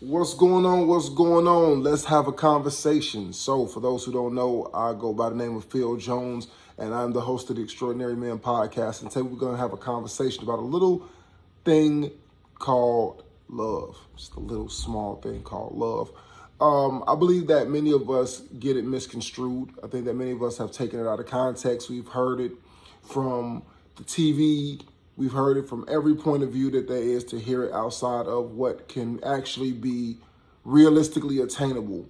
What's going on? What's going on? Let's have a conversation. So, for those who don't know, I go by the name of Phil Jones, and I'm the host of the Extraordinary Men podcast. And today we're going to have a conversation about a little thing called love. Just a little small thing called love. I believe that many of us get it misconstrued. I think that many of us have taken it out of context. We've heard it from the TV. We've heard it from every point of view that there is to hear it outside of what can actually be realistically attainable.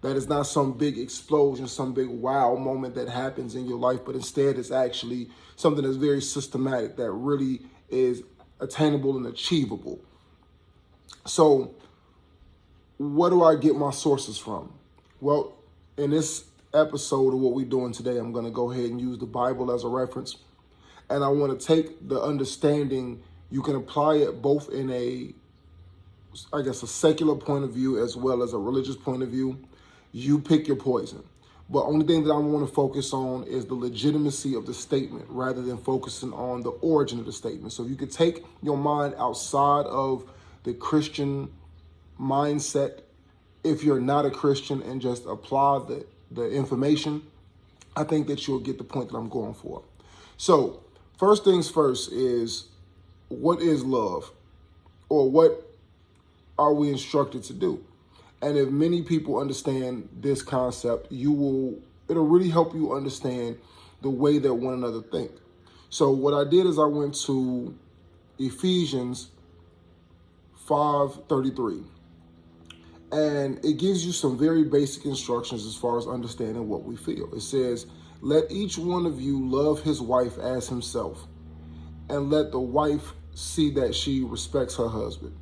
That is not some big explosion, some big wow moment that happens in your life, but instead it's actually something that's very systematic, that really is attainable and achievable. So, where do I get my sources from? Well, in this episode of what we're doing today, I'm going to go ahead and use the Bible as a reference. And I want to take the understanding, you can apply it both in a secular point of view as well as a religious point of view. You pick your poison. But only thing that I want to focus on is the legitimacy of the statement rather than focusing on the origin of the statement. So if you could take your mind outside of the Christian mindset, if you're not a Christian, and just apply the information, I think that you'll get the point that I'm going for. So, first things first is, what is love? Or what are we instructed to do? And if many people understand this concept, it'll really help you understand the way that one another think. So what I did is I went to Ephesians 5:33. And it gives you some very basic instructions as far as understanding what we feel. It says, let each one of you love his wife as himself, and let the wife see that she respects her husband.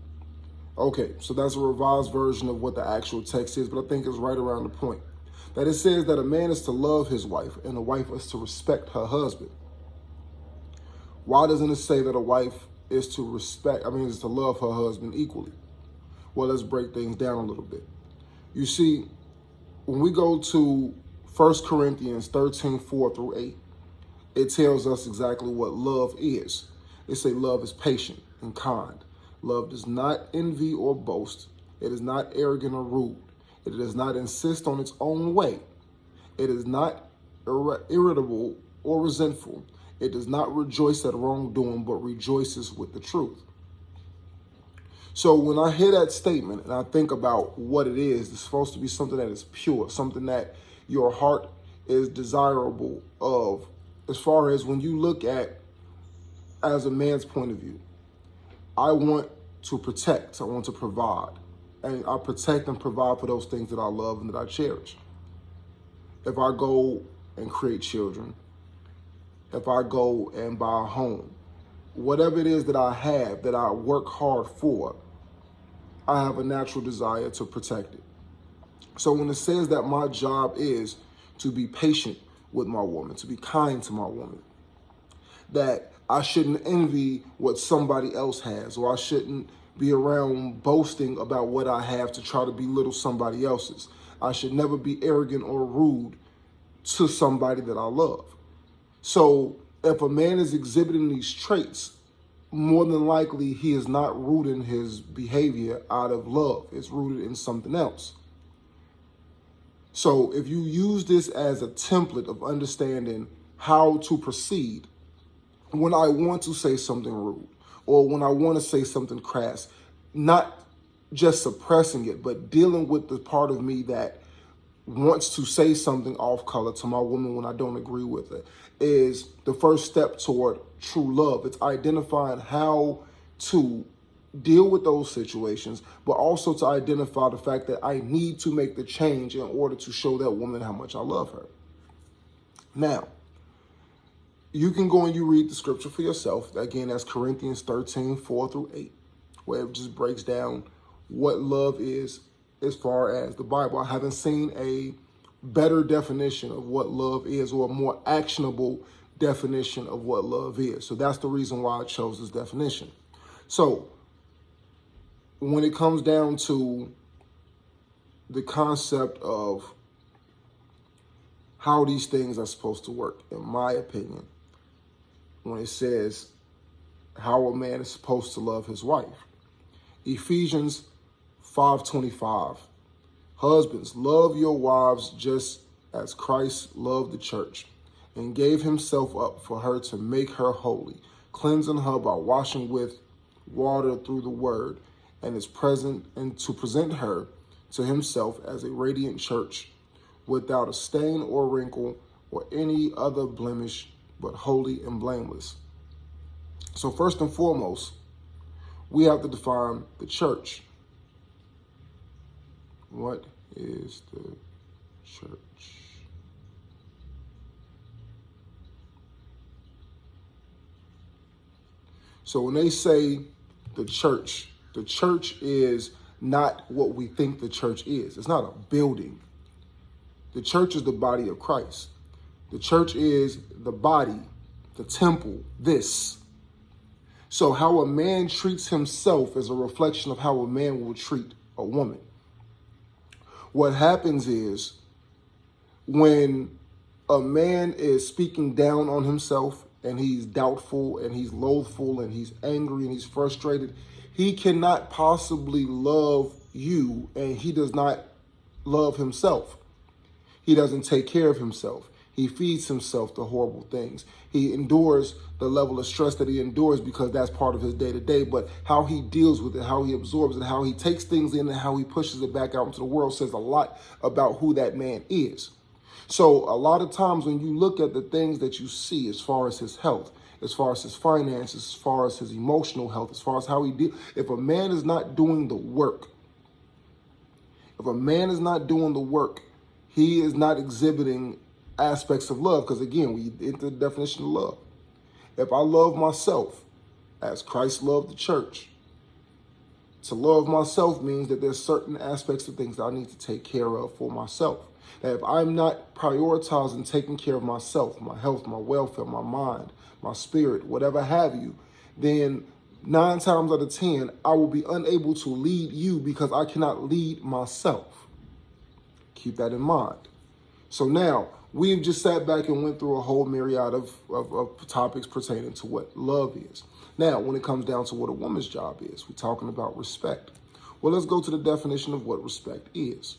Okay, so that's a revised version of what the actual text is, but I think it's right around the point. That it says that a man is to love his wife, and a wife is to respect her husband. Why doesn't it say that a wife is to is to love her husband equally? Well, let's break things down a little bit. You see, when we go to 1 Corinthians 13:4-8, it tells us exactly what love is. It says love is patient and kind. Love does not envy or boast. It is not arrogant or rude. It does not insist on its own way. It is not irritable or resentful. It does not rejoice at wrongdoing, but rejoices with the truth. So when I hear that statement and I think about what it is, it's supposed to be something that is pure, something that your heart is desirable of, as far as when you look at as a man's point of view. I want to protect, I want to provide, and I protect and provide for those things that I love and that I cherish. If I go and create children, if I go and buy a home, whatever it is that I have, that I work hard for, I have a natural desire to protect it. So when it says that my job is to be patient with my woman, to be kind to my woman, that I shouldn't envy what somebody else has, or I shouldn't be around boasting about what I have to try to belittle somebody else's. I should never be arrogant or rude to somebody that I love. So if a man is exhibiting these traits, more than likely he is not rooting his behavior out of love. It's rooted in something else. So if you use this as a template of understanding how to proceed, when I want to say something rude, or when I want to say something crass, not just suppressing it, but dealing with the part of me that wants to say something off color to my woman when I don't agree with it, is the first step toward true love. It's identifying how to deal with those situations, but also to identify the fact that I need to make the change in order to show that woman how much I love her. Now, you can go and you read the scripture for yourself. Again, that's Corinthians 13:4-8, where it just breaks down what love is as far as the Bible. I haven't seen a better definition of what love is, or a more actionable definition of what love is. So that's the reason why I chose this definition. So when it comes down to the concept of how these things are supposed to work, in my opinion, when it says how a man is supposed to love his wife, Ephesians 5:25. Husbands, love your wives just as Christ loved the church and gave himself up for her to make her holy, cleansing her by washing with water through the word, and is present and to present her to himself as a radiant church, without a stain or wrinkle or any other blemish, but holy and blameless. So first and foremost, we have to define the church. What is the church? So when they say the church is not what we think the church is. It's not a building. The church is the body of Christ. The church is the body, the temple, this. So how a man treats himself is a reflection of how a man will treat a woman. What happens is when a man is speaking down on himself and he's doubtful and he's loathful and he's angry and he's frustrated, he cannot possibly love you, and he does not love himself. He doesn't take care of himself. He feeds himself to horrible things. He endures the level of stress that he endures because that's part of his day-to-day. But how he deals with it, how he absorbs it, how he takes things in and how he pushes it back out into the world says a lot about who that man is. So a lot of times when you look at the things that you see as far as his health, as far as his finances, as far as his emotional health, as far as how he deals, if a man is not doing the work, he is not exhibiting aspects of love. Because again, we into the definition of love. If I love myself as Christ loved the church, to love myself means that there's certain aspects of things that I need to take care of for myself. That if I'm not prioritizing taking care of myself, my health, my welfare, my mind, my spirit, whatever have you, then 9 times out of 10, I will be unable to lead you because I cannot lead myself. Keep that in mind. So now, we've just sat back and went through a whole myriad of topics pertaining to what love is. Now, when it comes down to what a woman's job is, we're talking about respect. Well, let's go to the definition of what respect is.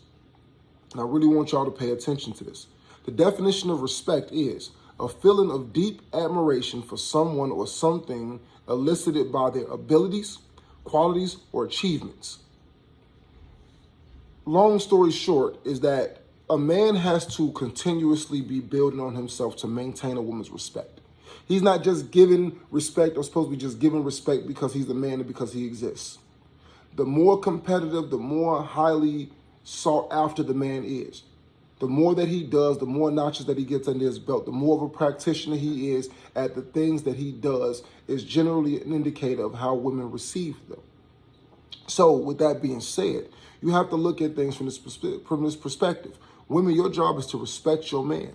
And I really want y'all to pay attention to this. The definition of respect is a feeling of deep admiration for someone or something elicited by their abilities, qualities, or achievements. Long story short is that a man has to continuously be building on himself to maintain a woman's respect. He's not just giving respect or supposed to be just giving respect because he's the man and because he exists. The more competitive, the more highly sought after the man is. The more that he does, the more notches that he gets under his belt, the more of a practitioner he is at the things that he does is generally an indicator of how women receive them. So with that being said, you have to look at things from this perspective. Women, your job is to respect your man.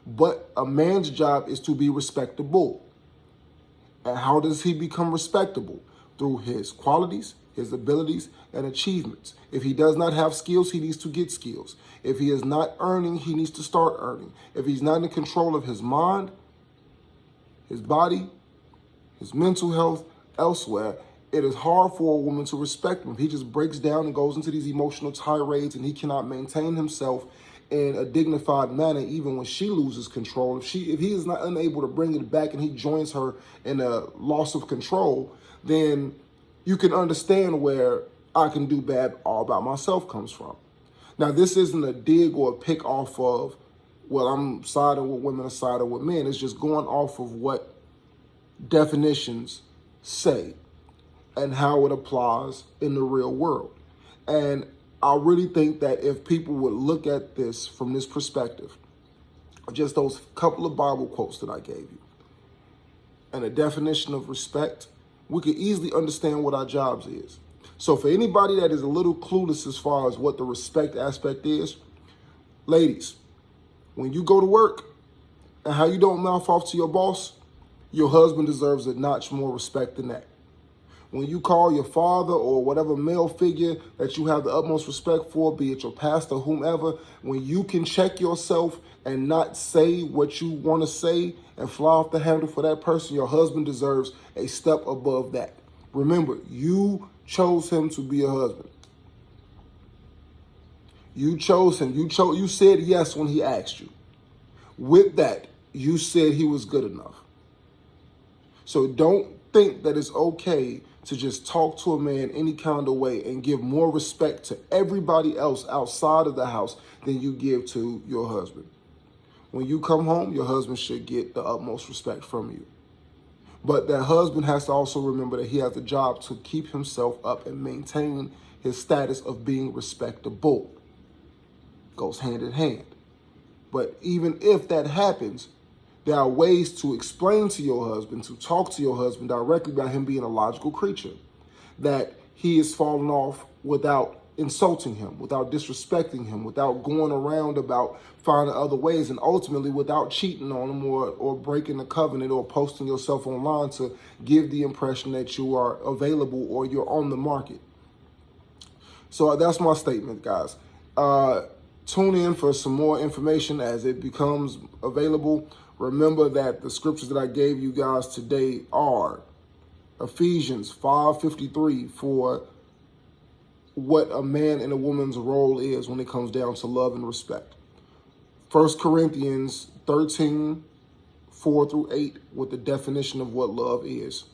But a man's job is to be respectable. And how does he become respectable? Through his qualities, his abilities, and achievements. If he does not have skills, he needs to get skills. If he is not earning, he needs to start earning. If he's not in control of his mind, his body, his mental health, elsewhere, it is hard for a woman to respect him. He just breaks down and goes into these emotional tirades and he cannot maintain himself in a dignified manner, even when she loses control. If he is not unable to bring it back and he joins her in a loss of control, then you can understand where I can do bad all by myself comes from. Now, this isn't a dig or a pick off of, well, I'm siding with women or siding with men. It's just going off of what definitions say and how it applies in the real world. And I really think that if people would look at this from this perspective, just those couple of Bible quotes that I gave you, and a definition of respect, we could easily understand what our jobs is. So for anybody that is a little clueless as far as what the respect aspect is, ladies, when you go to work and how you don't mouth off to your boss, your husband deserves a notch more respect than that. When you call your father or whatever male figure that you have the utmost respect for, be it your pastor, whomever, when you can check yourself and not say what you want to say and fly off the handle for that person, your husband deserves a step above that. Remember, you chose him to be a husband. You chose him. You said yes when he asked you. With that, you said he was good enough. So don't think that it's okay to just talk to a man any kind of way and give more respect to everybody else outside of the house than you give to your husband. When you come home, your husband should get the utmost respect from you. But that husband has to also remember that he has a job to keep himself up and maintain his status of being respectable. Goes hand in hand. But even if that happens, there are ways to explain to your husband, to talk to your husband directly about him being a logical creature, that he is falling off without insulting him, without disrespecting him, without going around about finding other ways, and ultimately without cheating on him or breaking the covenant or posting yourself online to give the impression that you are available or you're on the market. So that's my statement, guys. Tune in for some more information as it becomes available. Remember that the scriptures that I gave you guys today are Ephesians 5:53 for what a man and a woman's role is when it comes down to love and respect. 1 Corinthians 13:4-8 with the definition of what love is.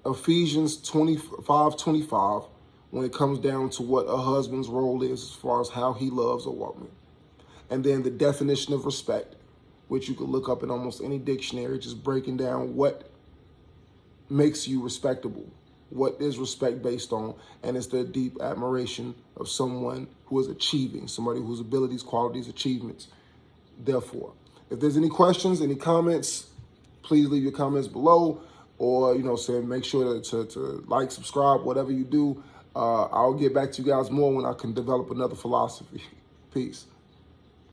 Ephesians 5:25 when it comes down to what a husband's role is as far as how he loves a woman. And then the definition of respect, which you can look up in almost any dictionary, just breaking down what makes you respectable, what is respect based on, and it's the deep admiration of someone who is achieving, somebody whose abilities, qualities, achievements. Therefore, if there's any questions, any comments, please leave your comments below, or make sure to like, subscribe, whatever you do. I'll get back to you guys more when I can develop another philosophy. Peace.